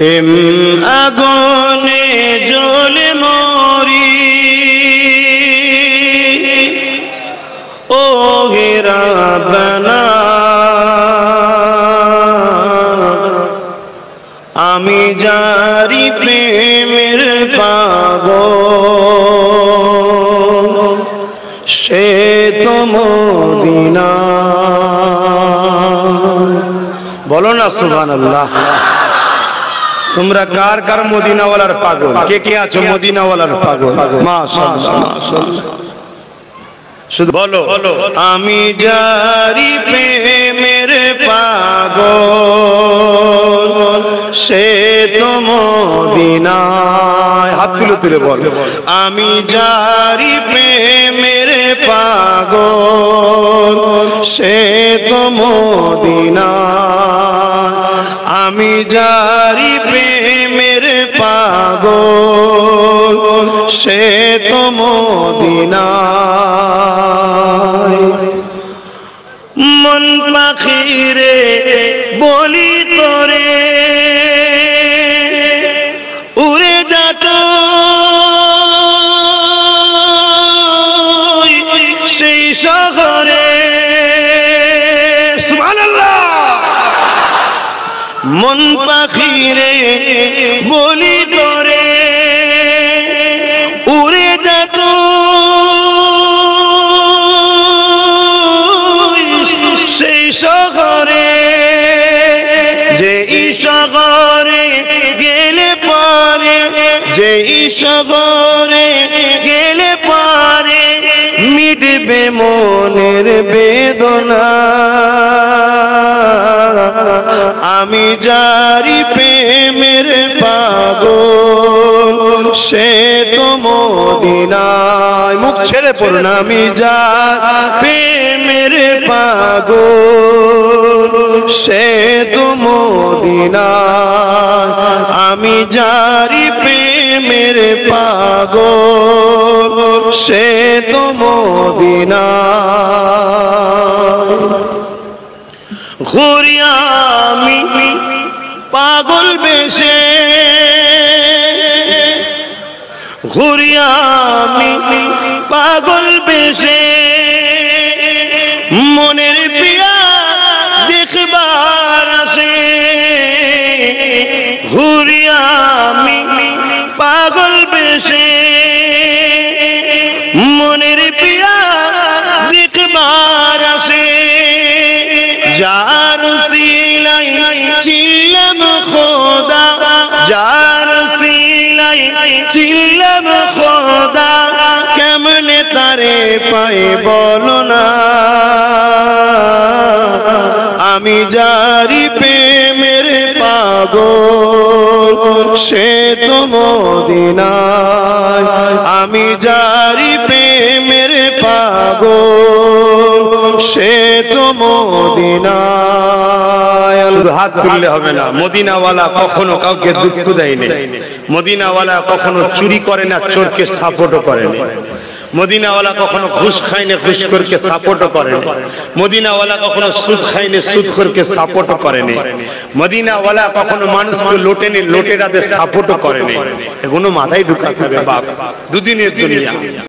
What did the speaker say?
প্রেম আগুনে জ্বলে মরি ও হে রাব্বানা আমি যারি প্রেমের পাগল সে তো মদিনা। বলো না সুবহানাল্লাহ। তোমরা কার কার মদিনাওয়ালার পাগল? কে কে আছো মদিনাওয়ালার পাগল? মাশাআল্লাহ মাশাআল্লাহ। শুধু বলো আমি যারি প্রেমের পাগল সে তো মদিনায়। হাত তুলে তুলে বলো আমি যারি প্রেমের পাগল সে তো মদিনায়। আমি যারি প্রেমের পাগল সে তো মদিনায়। মন পাখিরে বলি তোরে উড়ে যাত সেই শহরে। সুবহানাল্লাহ। মন পাখিরে বলি তোরে উড়ে যেত সেই শহরে। যেই শহরে গেলে পারে যেই শহরে গেলে পারে মিটবে মনের বেদনা। আমি যারি প্রেমের পাগল সে তো মদিনায়। মুখ ছেড়ে পড়ুন আমি যারি প্রেমের পাগল সে তো মদিনায়। আমি যারি প্রেমের পাগল সে তো মদিনায়। ঘুরি আমি পাগল বেশে ঘুরি আমি পাগল বেশে মনের পিয়া দেখবার আসে। ঘুরি আমি পাগল বেশে মনের পিয়া দেখবার আসে। যার সিলাই চিল্লাম খোদা যার সিলাই চিল্লাম খোদা কেমনে তারে পাই বলো না। আমি যারি প্রেমের পাগল সে তো মদিনায়। আমি যারি প্রেমের পাগল সে তো মদিনায়। হাত তুললে হবে না। মদিনাওয়ালা কখনো কাউকে দুঃখ দেয়নি। মদিনাওয়ালা কখনো চুরি করে না, চোরকে সাপোর্টও করেনি। মদিনাওয়ালা কখনো ঘুষ খায়নি, ঘুষখোরকে সাপোর্টও করেনি। মদিনাওয়ালা কখনো সুদ খায়নি, সুদখোরকে সাপোর্টও করেনি। মদিনাওয়ালা কখনো মানুষকে লোটেনি, লোটেরাদের সাপোর্টও করেনি। এগুলো মাথায় ঢুকাতে হবে বাপ। দুদিনের দুনিয়া।